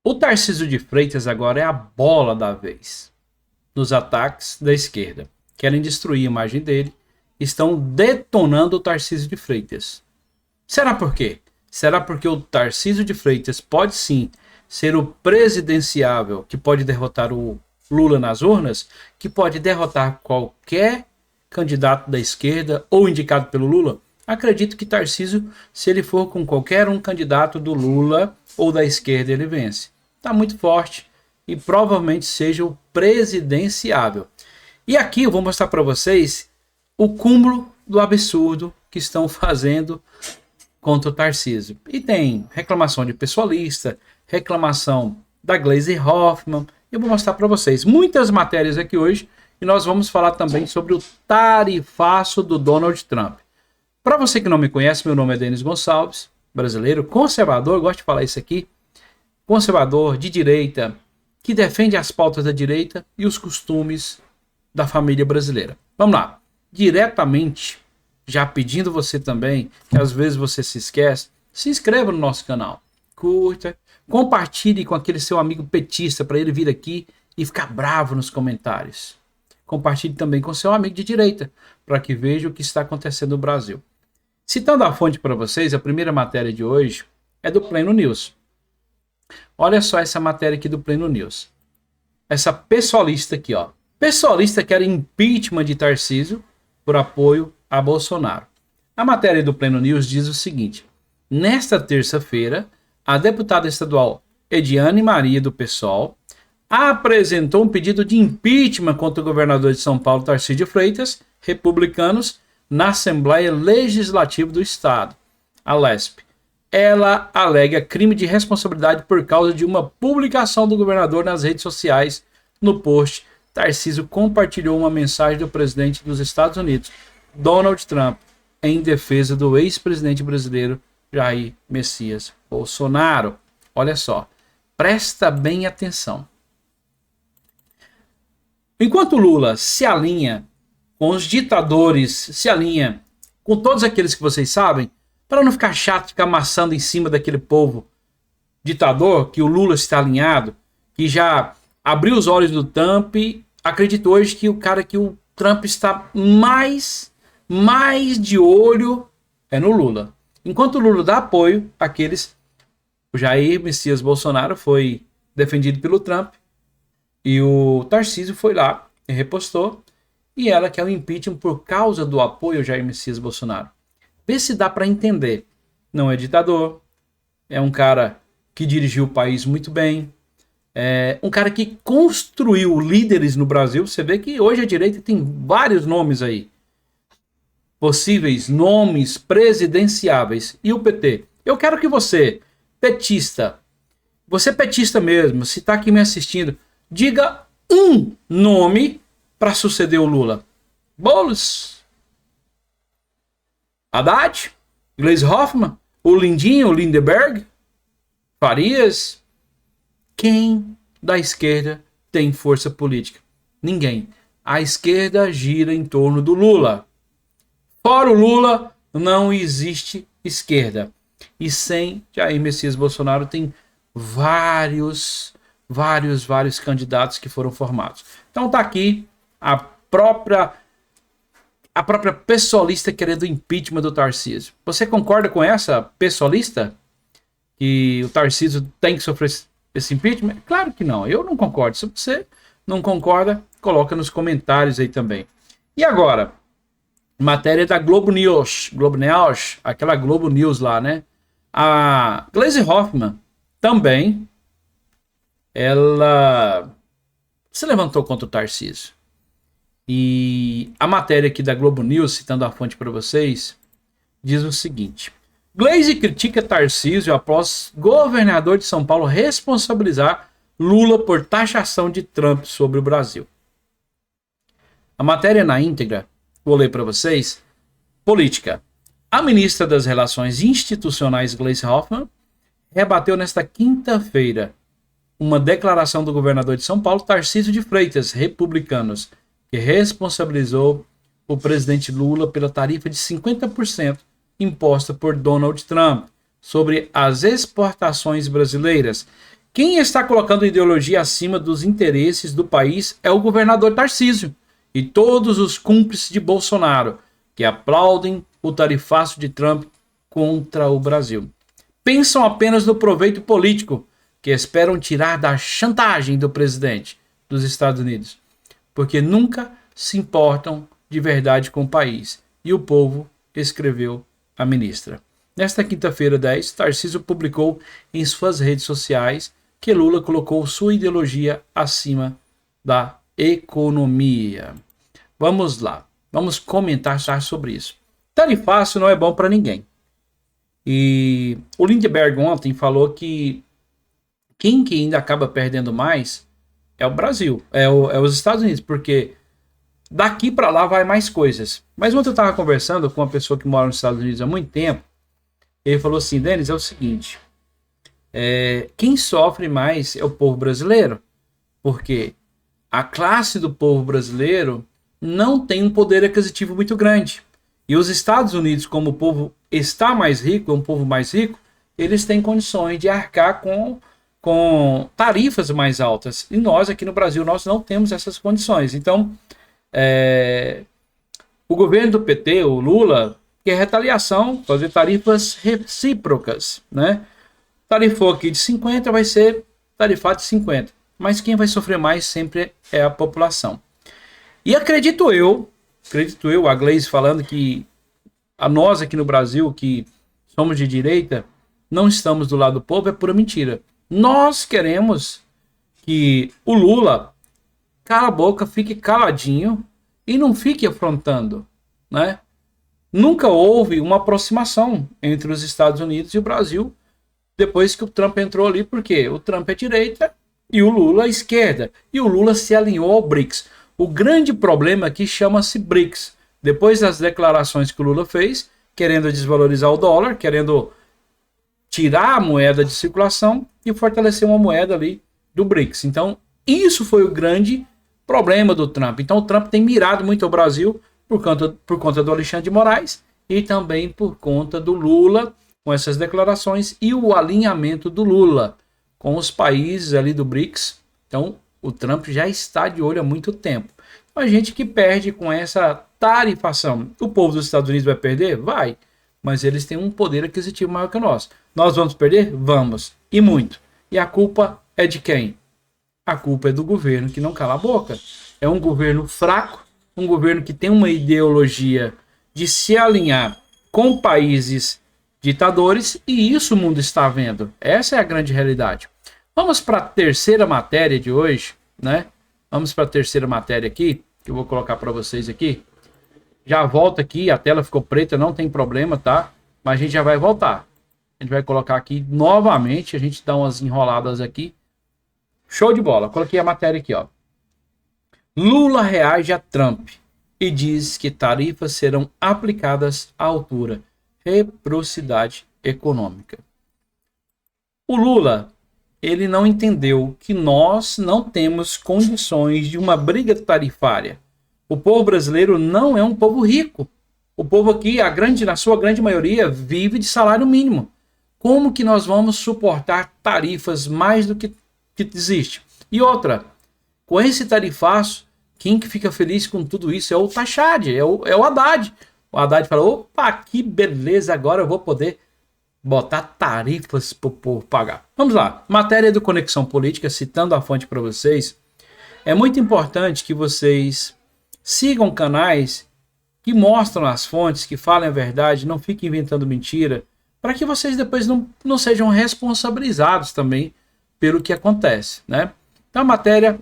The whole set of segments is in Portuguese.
O Tarcísio de Freitas agora é a bola da vez nos ataques da esquerda. Querem destruir a imagem dele, estão detonando o Tarcísio de Freitas. Será por quê? Será porque o Tarcísio de Freitas pode sim ser o presidenciável que pode derrotar o Lula nas urnas, que pode derrotar qualquer candidato da esquerda ou indicado pelo Lula? Acredito que Tarcísio, se ele for com qualquer um candidato do Lula ou da esquerda, ele vence. Está muito forte e provavelmente seja o presidenciável. E aqui eu vou mostrar para vocês o cúmulo do absurdo que estão fazendo contra o Tarcísio. E tem reclamação de pessoalista, reclamação da Gleisi Hoffmann. Eu vou mostrar para vocês muitas matérias aqui hoje e nós vamos falar também sobre o tarifaço do Donald Trump. Para você que não me conhece, meu nome é Denis Gonçalves, brasileiro, conservador, gosto de falar isso aqui, conservador de direita, que defende as pautas da direita e os costumes da família brasileira. Vamos lá, diretamente, já pedindo você também, que às vezes você se esquece, se inscreva no nosso canal, curta, compartilhe com aquele seu amigo petista para ele vir aqui e ficar bravo nos comentários. Compartilhe também com seu amigo de direita, para que veja o que está acontecendo no Brasil. Citando a fonte para vocês, a primeira matéria de hoje é do Pleno News. Olha só essa matéria aqui do Pleno News. Essa pessoalista aqui, ó. Pessoalista quer impeachment de Tarcísio por apoio a Bolsonaro. A matéria do Pleno News diz o seguinte: nesta terça-feira, a deputada estadual Ediane Maria, do PSOL, apresentou um pedido de impeachment contra o governador de São Paulo, Tarcísio de Freitas, republicanos, na Assembleia Legislativa do Estado, a LESP. Ela alega crime de responsabilidade por causa de uma publicação do governador nas redes sociais. No post, Tarcísio compartilhou uma mensagem do presidente dos Estados Unidos, Donald Trump, em defesa do ex-presidente brasileiro Jair Messias Bolsonaro. Olha só, presta bem atenção. Enquanto Lula se alinha com os ditadores, se alinha com todos aqueles que vocês sabem, para não ficar chato, ficar amassando em cima daquele povo ditador, que o Lula está alinhado, que já abriu os olhos do Trump, acredito hoje que o Trump está mais de olho é no Lula. Enquanto o Lula dá apoio àqueles, o Jair Messias Bolsonaro foi defendido pelo Trump, e o Tarcísio foi lá e repostou, e ela quer o impeachment por causa do apoio ao Jair Messias Bolsonaro. Vê se dá para entender. Não é ditador, é um cara que dirigiu o país muito bem, é um cara que construiu líderes no Brasil. Você vê que hoje a direita tem vários nomes aí, possíveis nomes presidenciáveis. E o PT? Eu quero que você petista mesmo, se está aqui me assistindo, diga um nome para suceder o Lula. Boulos, Haddad, Gleisi Hoffmann, o Lindinho, o Lindeberg, Farias. Quem da esquerda tem força política? Ninguém. A esquerda gira em torno do Lula. Fora o Lula, não existe esquerda. E sem Jair Messias Bolsonaro tem vários candidatos que foram formados. Então tá aqui a própria pessoalista querendo o impeachment do Tarcísio. Você concorda com essa pessoalista? Que o Tarcísio tem que sofrer esse impeachment? Claro que não, eu não concordo. Se você não concorda, coloca nos comentários aí também. E agora, matéria da Globo News, aquela Globo News lá, né? A Gleisi Hoffmann também, ela se levantou contra o Tarcísio. E a matéria aqui da Globo News, citando a fonte para vocês, diz o seguinte: Gleisi critica Tarcísio após governador de São Paulo responsabilizar Lula por taxação de Trump sobre o Brasil. A matéria na íntegra, vou ler para vocês. Política. A ministra das Relações Institucionais, Gleisi Hoffmann, rebateu nesta quinta-feira uma declaração do governador de São Paulo, Tarcísio de Freitas, republicanos, que responsabilizou o presidente Lula pela tarifa de 50% imposta por Donald Trump sobre as exportações brasileiras, Quem está colocando a ideologia acima dos interesses do país é o governador Tarcísio e todos os cúmplices de Bolsonaro, que aplaudem o tarifaço de Trump contra o Brasil. Pensam apenas no proveito político que esperam tirar da chantagem do presidente dos Estados Unidos, porque nunca se importam de verdade com o país. E o povo, escreveu a ministra. Nesta quinta-feira 10, Tarcísio publicou em suas redes sociais que Lula colocou sua ideologia acima da economia. Vamos lá, vamos comentar sobre isso. Tarifaço não é bom para ninguém. E o Lindbergh ontem falou que quem que ainda acaba perdendo mais é o Brasil, é os Estados Unidos, porque daqui para lá vai mais coisas. Mas ontem eu estava conversando com uma pessoa que mora nos Estados Unidos há muito tempo. Ele falou assim: Denis, é o seguinte, quem sofre mais é o povo brasileiro, porque a classe do povo brasileiro não tem um poder aquisitivo muito grande. E os Estados Unidos, como o povo está mais rico, é um povo mais rico, eles têm condições de arcar com tarifas mais altas. E nós aqui no Brasil, nós não temos essas condições. Então, o governo do PT, o Lula, quer retaliação, fazer tarifas recíprocas, né? Tarifou aqui de 50, vai ser tarifado de 50. Mas quem vai sofrer mais sempre é a população. E acredito eu, a Gleisi falando que a nós aqui no Brasil, que somos de direita, não estamos do lado do povo, é pura mentira. Nós queremos que o Lula cala a boca, fique caladinho e não fique afrontando, né? Nunca houve uma aproximação entre os Estados Unidos e o Brasil depois que o Trump entrou ali, porque o Trump é direita e o Lula é esquerda. E o Lula se alinhou ao BRICS. O grande problema aqui chama-se BRICS. Depois das declarações que o Lula fez, querendo desvalorizar o dólar, querendo tirar a moeda de circulação e fortalecer uma moeda ali do BRICS. Então, isso foi o grande problema do Trump. Então, o Trump tem mirado muito ao Brasil por conta do Alexandre de Moraes e também por conta do Lula, com essas declarações e o alinhamento do Lula com os países ali do BRICS. Então, o Trump já está de olho há muito tempo. Então, a gente que perde com essa tarifação. O povo dos Estados Unidos vai perder? Vai. Mas eles têm um poder aquisitivo maior que o nosso. Nós vamos perder? Vamos. E muito. E a culpa é de quem? A culpa é do governo que não cala a boca. É um governo fraco, um governo que tem uma ideologia de se alinhar com países ditadores, e isso o mundo está vendo. Essa é a grande realidade. Vamos para a terceira matéria de hoje, né? Vamos para a terceira matéria aqui, que eu vou colocar para vocês aqui. Já volta aqui, a tela ficou preta, não tem problema, tá? Mas a gente já vai voltar. A gente vai colocar aqui novamente, a gente dá umas enroladas aqui. Show de bola. Coloquei a matéria aqui, ó. Lula reage a Trump e diz que tarifas serão aplicadas à altura. Reciprocidade econômica. O Lula, ele não entendeu que nós não temos condições de uma briga tarifária. O povo brasileiro não é um povo rico. O povo aqui, na sua grande maioria, vive de salário mínimo. Como que nós vamos suportar tarifas mais do que existe? E outra, com esse tarifaço, quem que fica feliz com tudo isso é o Tachad, é o Haddad. O Haddad fala: opa, que beleza, agora eu vou poder botar tarifas para o povo pagar. Vamos lá, matéria do Conexão Política, citando a fonte para vocês. É muito importante que vocês sigam canais que mostram as fontes, que falem a verdade, não fiquem inventando mentira, para que vocês depois não sejam responsabilizados também pelo que acontece, né? Então a matéria,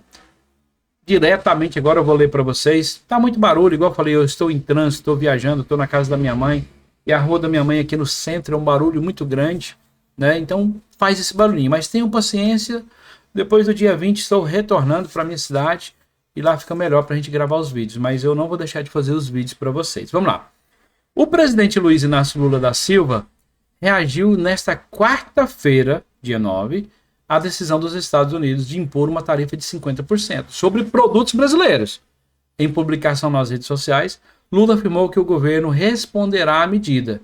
diretamente agora eu vou ler para vocês. Tá muito barulho, igual eu falei, eu estou em trânsito, estou viajando, estou na casa da minha mãe, e a rua da minha mãe aqui no centro é um barulho muito grande, né? Então faz esse barulhinho, mas tenham paciência. Depois do dia 20 estou retornando para minha cidade e lá fica melhor para a gente gravar os vídeos, mas eu não vou deixar de fazer os vídeos para vocês. Vamos lá. O presidente Luiz Inácio Lula da Silva reagiu nesta quarta-feira, dia 9, à decisão dos Estados Unidos de impor uma tarifa de 50% sobre produtos brasileiros. Em publicação nas redes sociais, Lula afirmou que o governo responderá à medida,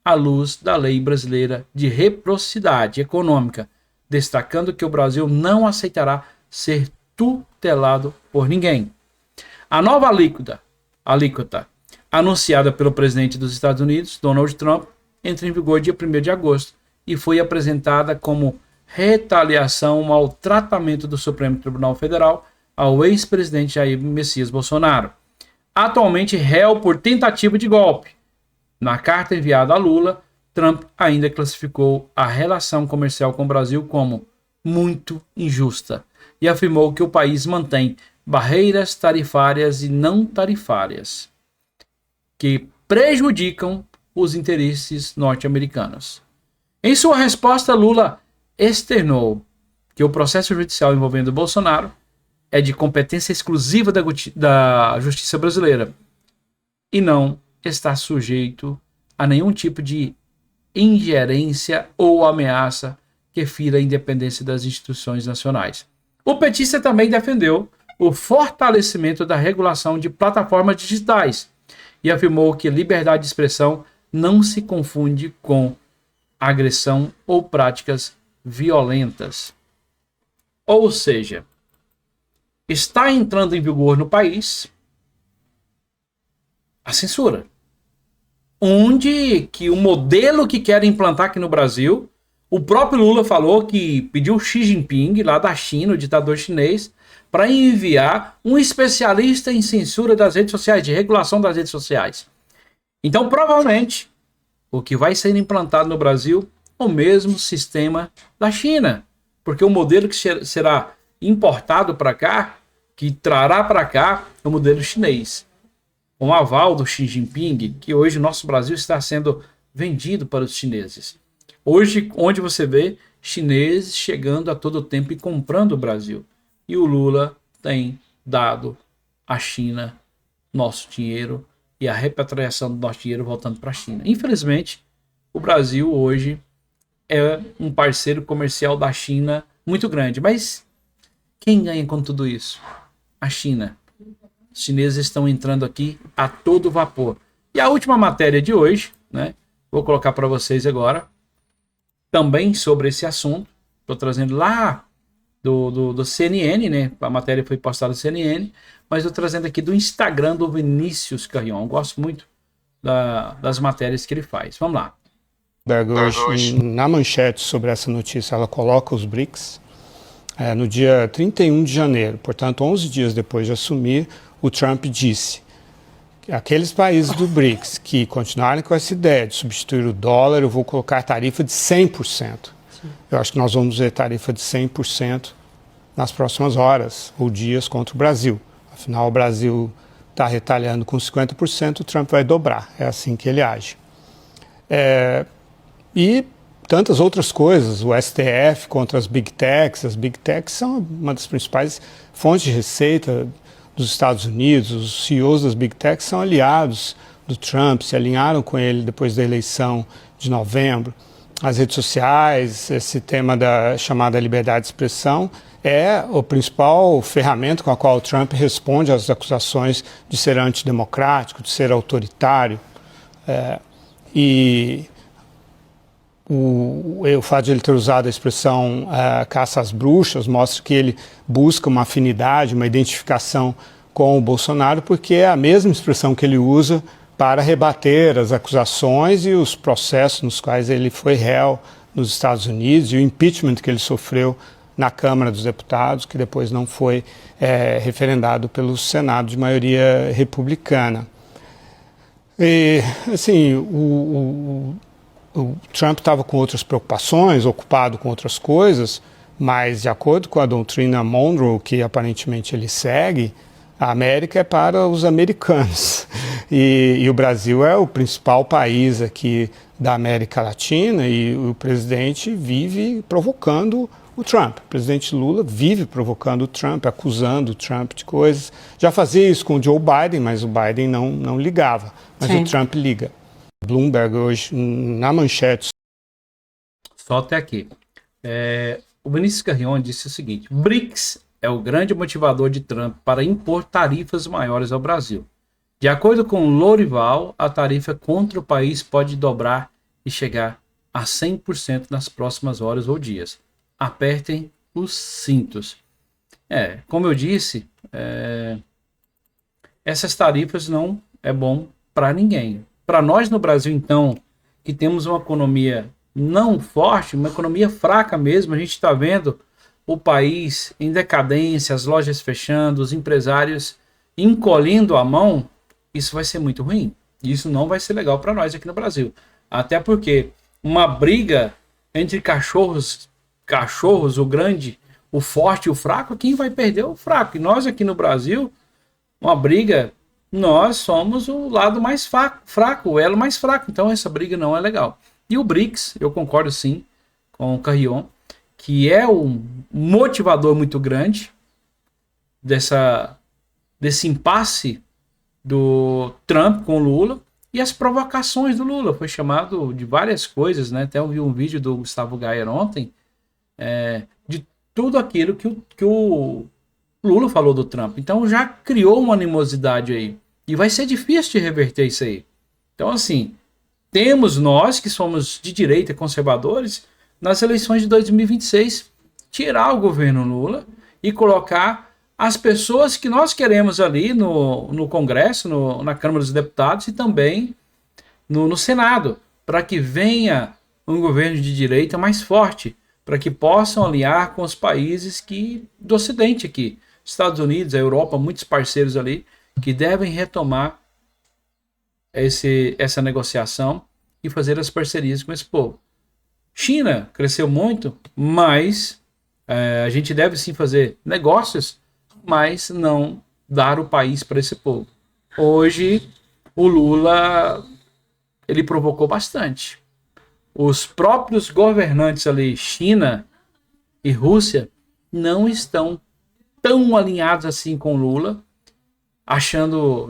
à luz da lei brasileira de reciprocidade econômica, destacando que o Brasil não aceitará ser tutelado por ninguém. A nova alíquota anunciada pelo presidente dos Estados Unidos, Donald Trump, entra em vigor dia 1º de agosto e foi apresentada como retaliação ao tratamento do Supremo Tribunal Federal ao ex-presidente Jair Messias Bolsonaro, atualmente réu por tentativa de golpe. Na carta enviada a Lula, Trump ainda classificou a relação comercial com o Brasil como muito injusta e afirmou que o país mantém barreiras tarifárias e não tarifárias que prejudicam os interesses norte-americanos. Em sua resposta, Lula externou que o processo judicial envolvendo Bolsonaro é de competência exclusiva da justiça brasileira e não está sujeito a nenhum tipo de ingerência ou ameaça que fira a independência das instituições nacionais. O petista também defendeu o fortalecimento da regulação de plataformas digitais e afirmou que liberdade de expressão não se confunde com agressão ou práticas violentas. Ou seja, está entrando em vigor no país a censura, onde que o modelo que querem implantar aqui no Brasil, o próprio Lula falou que pediu Xi Jinping, lá da China, o ditador chinês, para enviar um especialista em censura das redes sociais, de regulação das redes sociais. Então, provavelmente, o que vai ser implantado no Brasil é o mesmo sistema da China, porque o modelo que será importado para cá, que trará para cá, é o modelo chinês. Com o aval do Xi Jinping, que hoje o nosso Brasil está sendo vendido para os chineses. Hoje, onde você vê chineses chegando a todo tempo e comprando o Brasil. E o Lula tem dado à China nosso dinheiro e a repatriação do nosso dinheiro voltando para a China. Infelizmente, o Brasil hoje é um parceiro comercial da China muito grande. Mas quem ganha com tudo isso? A China. Os chineses estão entrando aqui a todo vapor. E a última matéria de hoje, né? Vou colocar para vocês agora, também sobre esse assunto. Estou trazendo lá do CNN, né? A matéria foi postada no CNN, mas estou trazendo aqui do Instagram do Vinícius Carrion. Eu gosto muito das matérias que ele faz. Vamos lá. Hoje, na manchete sobre essa notícia, ela coloca os BRICS. No dia 31 de janeiro, portanto, 11 dias depois de assumir, o Trump disse que aqueles países do BRICS que continuarem com essa ideia de substituir o dólar, eu vou colocar tarifa de 100%. Eu acho que nós vamos ver tarifa de 100% nas próximas horas ou dias contra o Brasil. Afinal, o Brasil está retaliando com 50%, o Trump vai dobrar. É assim que ele age. E tantas outras coisas, o STF contra as Big Techs. As Big Techs são uma das principais fontes de receita dos Estados Unidos. Os CEOs das Big Techs são aliados do Trump, se alinharam com ele depois da eleição de novembro. As redes sociais, esse tema da chamada liberdade de expressão, é o principal ferramenta com a qual o Trump responde às acusações de ser antidemocrático, de ser autoritário. O fato de ele ter usado a expressão caça às bruxas mostra que ele busca uma afinidade, uma identificação com o Bolsonaro, porque é a mesma expressão que ele usa para rebater as acusações e os processos nos quais ele foi réu nos Estados Unidos e o impeachment que ele sofreu na Câmara dos Deputados, que depois não foi referendado pelo Senado de maioria republicana. E, assim, o Trump estava com outras preocupações, ocupado com outras coisas, mas de acordo com a doutrina Monroe, que aparentemente ele segue, a América é para os americanos. E o Brasil é o principal país aqui da América Latina e o presidente vive provocando o Trump. O presidente Lula vive provocando o Trump, acusando o Trump de coisas. Já fazia isso com o Joe Biden, mas o Biden não ligava. Mas Sim. O Trump liga. Bloomberg hoje, na manchete. Só até aqui. O Vinícius Carrion disse o seguinte: BRICS é o grande motivador de Trump para impor tarifas maiores ao Brasil. De acordo com Lorival, a tarifa contra o país pode dobrar e chegar a 100% nas próximas horas ou dias. apertem os cintos. Como eu disse, essas tarifas não é bom para ninguém. Para nós no Brasil, então, que temos uma economia não forte, uma economia fraca mesmo, a gente está vendo o país em decadência, as lojas fechando, os empresários encolhendo a mão, isso vai ser muito ruim. Isso não vai ser legal para nós aqui no Brasil. Até porque uma briga entre cachorros, o grande, o forte e o fraco, quem vai perder é o fraco. E nós aqui no Brasil, uma briga, nós somos o lado mais fraco, o elo mais fraco. Então essa briga não é legal. E o BRICS, eu concordo sim com o Carrion, que é um motivador muito grande desse impasse do Trump com o Lula e as provocações do Lula. Foi chamado de várias coisas, né? Até eu vi um vídeo do Gustavo Gayer ontem, de tudo aquilo que o Lula falou do Trump. Então já criou uma animosidade aí. E vai ser difícil de reverter isso aí. Então, assim, temos nós que somos de direita, conservadores, nas eleições de 2026, tirar o governo Lula e colocar as pessoas que nós queremos ali no Congresso, na Câmara dos Deputados e também no Senado, para que venha um governo de direita mais forte, para que possam alinhar com os países do Ocidente aqui, Estados Unidos, a Europa, muitos parceiros ali, que devem retomar essa negociação e fazer as parcerias com esse povo. China cresceu muito, mas a gente deve sim fazer negócios, mas não dar o país para esse povo. Hoje, o Lula, ele provocou bastante. Os próprios governantes ali, China e Rússia, não estão tão alinhados assim com o Lula,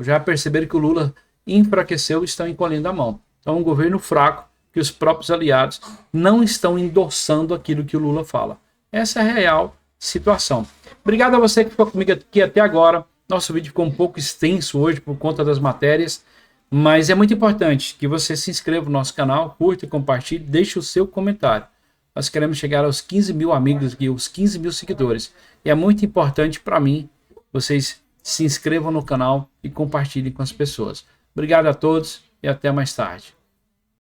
já perceberam que o Lula enfraqueceu e estão encolhendo a mão. Então, um governo fraco, que os próprios aliados não estão endossando aquilo que o Lula fala. Essa é a real situação. Obrigado a você que ficou comigo aqui até agora. Nosso vídeo ficou um pouco extenso hoje por conta das matérias, mas é muito importante que você se inscreva no nosso canal, curta e compartilhe, deixe o seu comentário. Nós queremos chegar aos 15 mil amigos aqui, os 15 mil seguidores. E é muito importante para mim, vocês se inscrevam no canal e compartilhem com as pessoas. Obrigado a todos e até mais tarde.